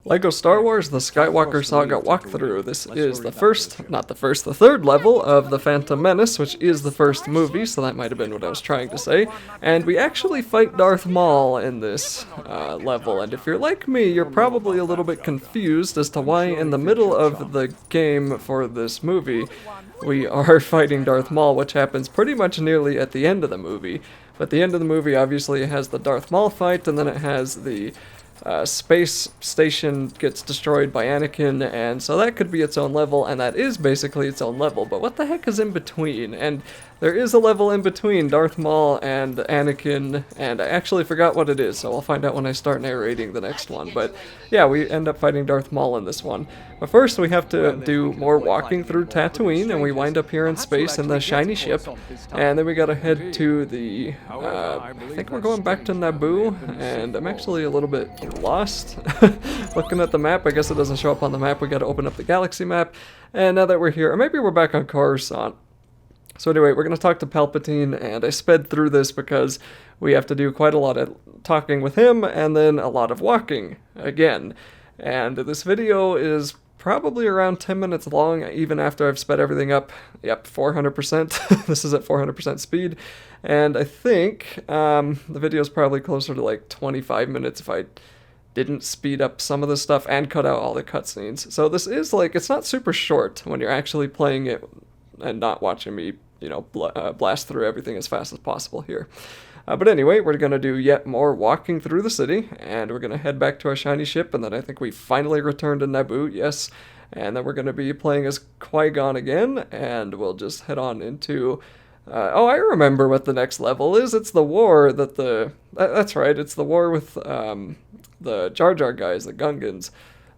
LEGO Star Wars The Skywalker Saga walkthrough. This is the the third level of The Phantom Menace, which is the first movie, so that might have been what I was trying to say. And we actually fight Darth Maul in this level, and if you're like me, you're probably a little bit confused as to why in the middle of the game for this movie, we are fighting Darth Maul, which happens pretty much nearly at the end of the movie. But the end of the movie obviously has the Darth Maul fight, and then it has the space station gets destroyed by Anakin, and so that could be its own level, and that is basically its own level. But what the heck is in between? And there is a level in between Darth Maul and Anakin, and I actually forgot what it is, so I'll find out when I start narrating the next one. But yeah, we end up fighting Darth Maul in this one. But first we have to do more walking through Tatooine, and we wind up here in space in the shiny ship, and then we gotta head to the, I think we're going back to Naboo, and I'm actually a little bit lost. Looking at the map, I guess it doesn't show up on the map, we gotta open up the galaxy map, and now that we're here, or maybe we're back on Coruscant. So anyway, we're going to talk to Palpatine, and I sped through this because we have to do quite a lot of talking with him, and then a lot of walking, again. And this video is probably around 10 minutes long, even after I've sped everything up. Yep, 400%. This is at 400% speed. And I think the video is probably closer to like 25 minutes if I didn't speed up some of the stuff and cut out all the cutscenes. So this is like, it's not super short when you're actually playing it and not watching me, you know, blast through everything as fast as possible here. But anyway, we're going to do yet more walking through the city, and we're going to head back to our shiny ship, and then I think we finally return to Naboo, yes. And then we're going to be playing as Qui-Gon again, and we'll just head on into... oh, I remember what the next level is. It's the war that that's right, it's the war with the Jar Jar guys, the Gungans.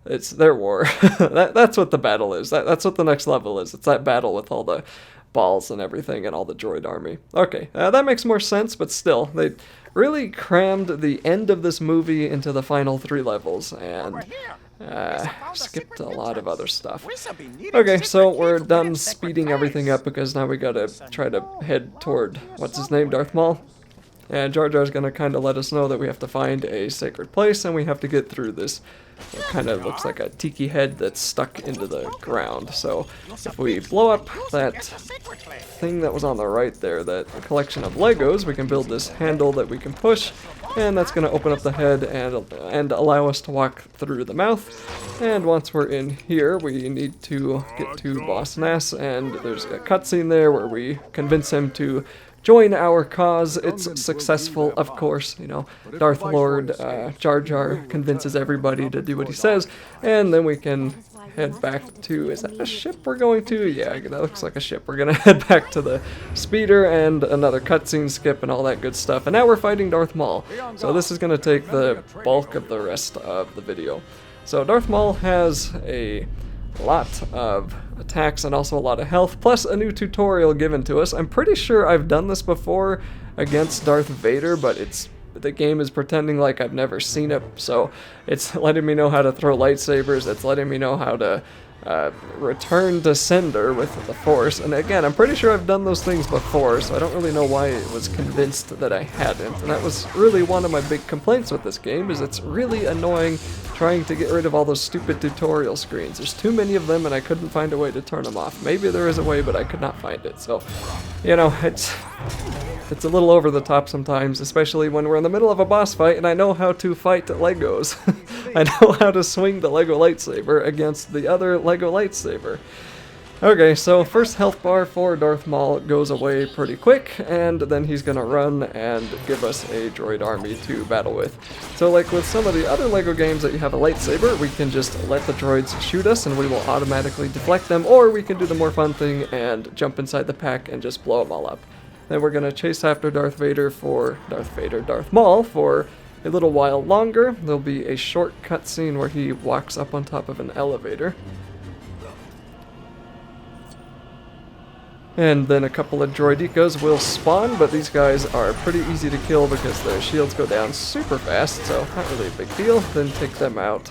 It's their war. That's what the battle is. That's what the next level is. It's that battle with all the balls and everything and all the droid army. Okay, that makes more sense, but still, they really crammed the end of this movie into the final 3 levels and skipped a lot of other stuff. Okay, so we're done speeding everything up because now we gotta try to head toward, what's his name, Darth Maul? And Jar Jar's gonna kind of let us know that we have to find a sacred place and we have to get through this. It kind of looks like a tiki head that's stuck into the ground. So if we blow up that thing that was on the right there, that collection of Legos, we can build this handle that we can push, and that's going to open up the head and allow us to walk through the mouth. And once we're in here, we need to get to Boss Nass, and there's a cutscene there where we convince him to join our cause. It's successful, of course, you know, Darth Lord Jar Jar convinces everybody to do what he says, and then we can head back to, is that a ship we're going to? Yeah, that looks like a ship. We're gonna head back to the speeder and another cutscene skip and all that good stuff, and now we're fighting Darth Maul. So this is gonna take the bulk of the rest of the video. So Darth Maul has a lot of attacks and also a lot of health, plus a new tutorial given to us. I'm pretty sure I've done this before against Darth Vader, but the game is pretending like I've never seen it, so it's letting me know how to throw lightsabers, it's letting me know how to return to sender with the Force, and again, I'm pretty sure I've done those things before, so I don't really know why it was convinced that I hadn't, and that was really one of my big complaints with this game, is it's really annoying trying to get rid of all those stupid tutorial screens. There's too many of them and I couldn't find a way to turn them off. Maybe there is a way, but I could not find it, so, you know, it's a little over the top sometimes, especially when we're in the middle of a boss fight and I know how to fight Legos. I know how to swing the Lego lightsaber against the other Lego lightsaber. Okay, so first health bar for Darth Maul goes away pretty quick, and then he's gonna run and give us a droid army to battle with. So like with some of the other Lego games that you have a lightsaber, we can just let the droids shoot us and we will automatically deflect them, or we can do the more fun thing and jump inside the pack and just blow them all up. Then we're gonna chase after Darth Maul for a little while longer. There'll be a short cutscene where he walks up on top of an elevator. And then a couple of droidicas will spawn, but these guys are pretty easy to kill because their shields go down super fast, so not really a big deal. Then take them out.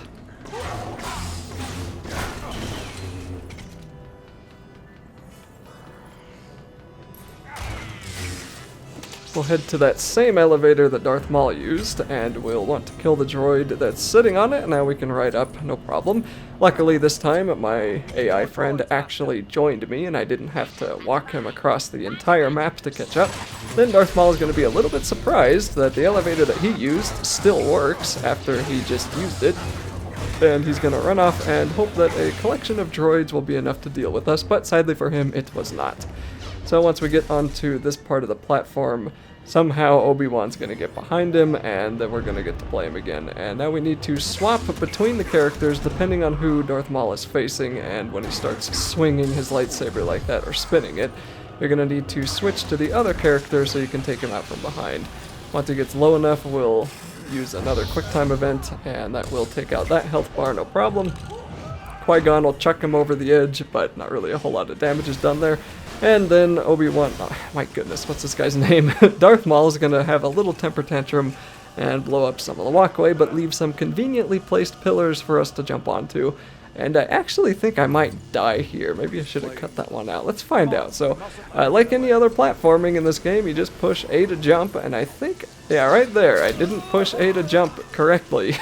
we'll head to that same elevator that Darth Maul used, and we'll want to kill the droid that's sitting on it, and now we can ride up, no problem. Luckily this time, my AI friend actually joined me, and I didn't have to walk him across the entire map to catch up. Then Darth Maul is going to be a little bit surprised that the elevator that he used still works after he just used it. And he's going to run off and hope that a collection of droids will be enough to deal with us, but sadly for him, it was not. So once we get onto this part of the platform, somehow Obi-Wan's going to get behind him, and then we're going to get to play him again. And now we need to swap between the characters depending on who Darth Maul is facing, and when he starts swinging his lightsaber like that, or spinning it, you're going to need to switch to the other character so you can take him out from behind. Once he gets low enough, we'll use another QuickTime event, and that will take out that health bar, no problem. Qui-Gon will chuck him over the edge, but not really a whole lot of damage is done there. And then Obi-Wan, oh my goodness, what's this guy's name? Darth Maul is going to have a little temper tantrum and blow up some of the walkway, but leave some conveniently placed pillars for us to jump onto. And I actually think I might die here. Maybe I should have cut that one out. Let's find out. So, like any other platforming in this game, you just push A to jump, and I think, yeah, right there, I didn't push A to jump correctly.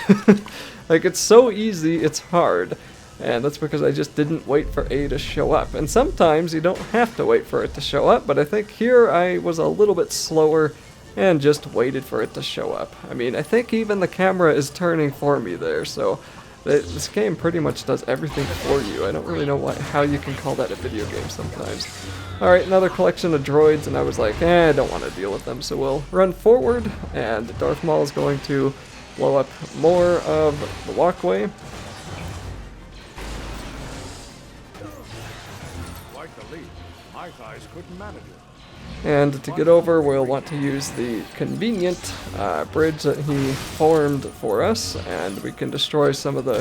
Like, it's so easy, it's hard. And that's because I just didn't wait for A to show up. And sometimes you don't have to wait for it to show up, but I think here I was a little bit slower and just waited for it to show up. I mean, I think even the camera is turning for me there, so this game pretty much does everything for you. I don't really know how you can call that a video game sometimes. Alright, another collection of droids, and I was like, I don't want to deal with them, so we'll run forward, and Darth Maul is going to blow up more of the walkway. And to get over, we'll want to use the convenient bridge that he formed for us, and we can destroy some of the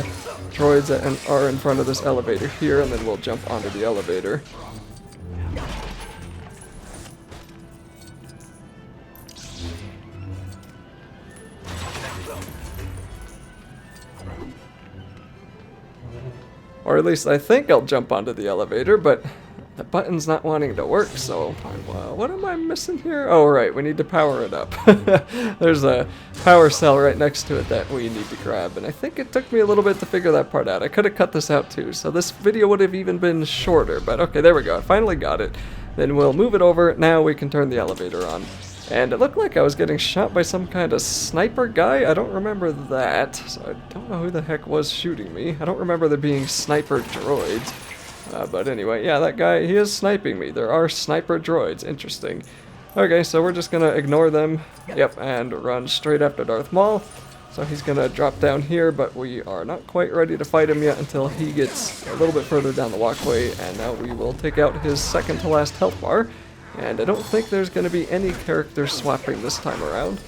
droids that are in front of this elevator here, and then we'll jump onto the elevator. Or at least I think I'll jump onto the elevator, but the button's not wanting to work, so what am I missing here? Oh, right, we need to power it up. There's a power cell right next to it that we need to grab, and I think it took me a little bit to figure that part out. I could have cut this out too, so this video would have even been shorter, but okay, there we go. I finally got it. Then we'll move it over. Now we can turn the elevator on. And it looked like I was getting shot by some kind of sniper guy. I don't remember that, so I don't know who the heck was shooting me. I don't remember there being sniper droids. But anyway, yeah, that guy, he is sniping me. There are sniper droids. Interesting. Okay, so we're just going to ignore them. Yep, and run straight after Darth Maul. So he's going to drop down here, but we are not quite ready to fight him yet until he gets a little bit further down the walkway. And now we will take out his second to last health bar. And I don't think there's going to be any character swapping this time around.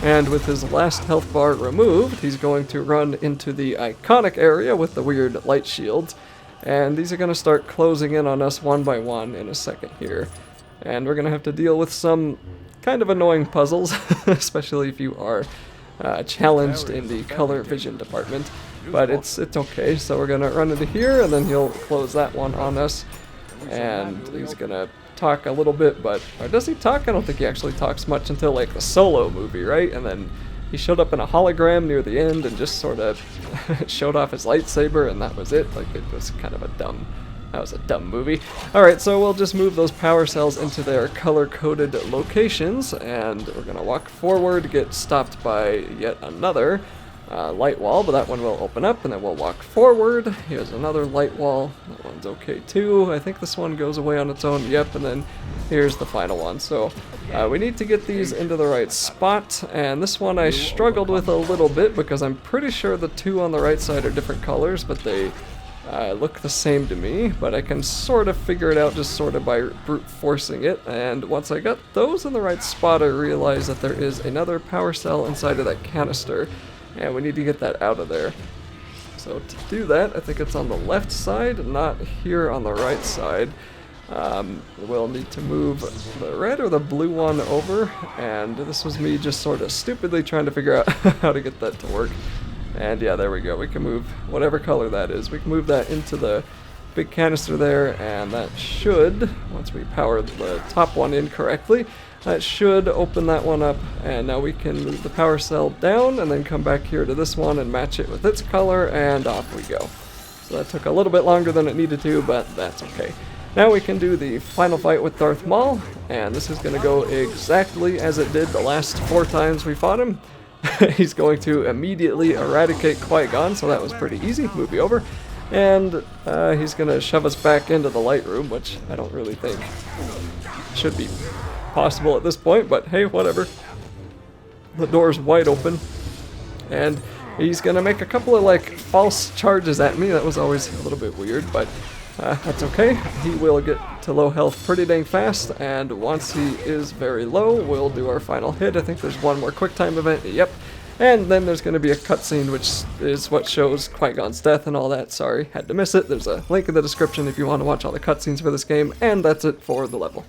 And with his last health bar removed, he's going to run into the iconic area with the weird light shields. And these are going to start closing in on us one by one in a second here. And we're going to have to deal with some kind of annoying puzzles, especially if you are challenged in the color vision department. But it's okay, so we're going to run into here, and then he'll close that one on us. And he's going to talk a little bit, but or does he talk? I don't think he actually talks much until like the Solo movie, right? And then he showed up in a hologram near the end and just sort of showed off his lightsaber, and that was it. Like, it was kind of that was a dumb movie. Alright, so we'll just move those power cells into their color-coded locations, and we're gonna walk forward, get stopped by yet another light wall, but that one will open up, and then we'll walk forward. Here's another light wall. That one's okay too. I think this one goes away on its own. Yep, and then here's the final one. So we need to get these into the right spot, and this one I struggled with a little bit because I'm pretty sure the two on the right side are different colors, but they look the same to me, but I can sort of figure it out just sort of by brute forcing it. And once I got those in the right spot, I realized that there is another power cell inside of that canister, and we need to get that out of there. So to do that, I think it's on the left side, not here on the right side. We'll need to move the red or the blue one over, and this was me just sort of stupidly trying to figure out how to get that to work. And yeah, there we go. We can move whatever color that is. We can move that into the big canister there, and that should, once we power the top one in correctly, that should open that one up. And now we can move the power cell down and then come back here to this one and match it with its color, and off we go. So that took a little bit longer than it needed to, but that's okay. Now we can do the final fight with Darth Maul, and this is going to go exactly as it did the last 4 times we fought him. He's going to immediately eradicate Qui-Gon, so that was pretty easy. Movie over. And he's going to shove us back into the light room, which I don't really think should be possible at this point, but hey, whatever. The door's wide open, and he's going to make a couple of, like, false charges at me. That was always a little bit weird, but that's okay. He will get to low health pretty dang fast, and once he is very low, we'll do our final hit. I think there's one more quick time event. Yep. And then there's going to be a cutscene, which is what shows Qui-Gon's death and all that. Sorry, had to miss it. There's a link in the description if you want to watch all the cutscenes for this game, and that's it for the level.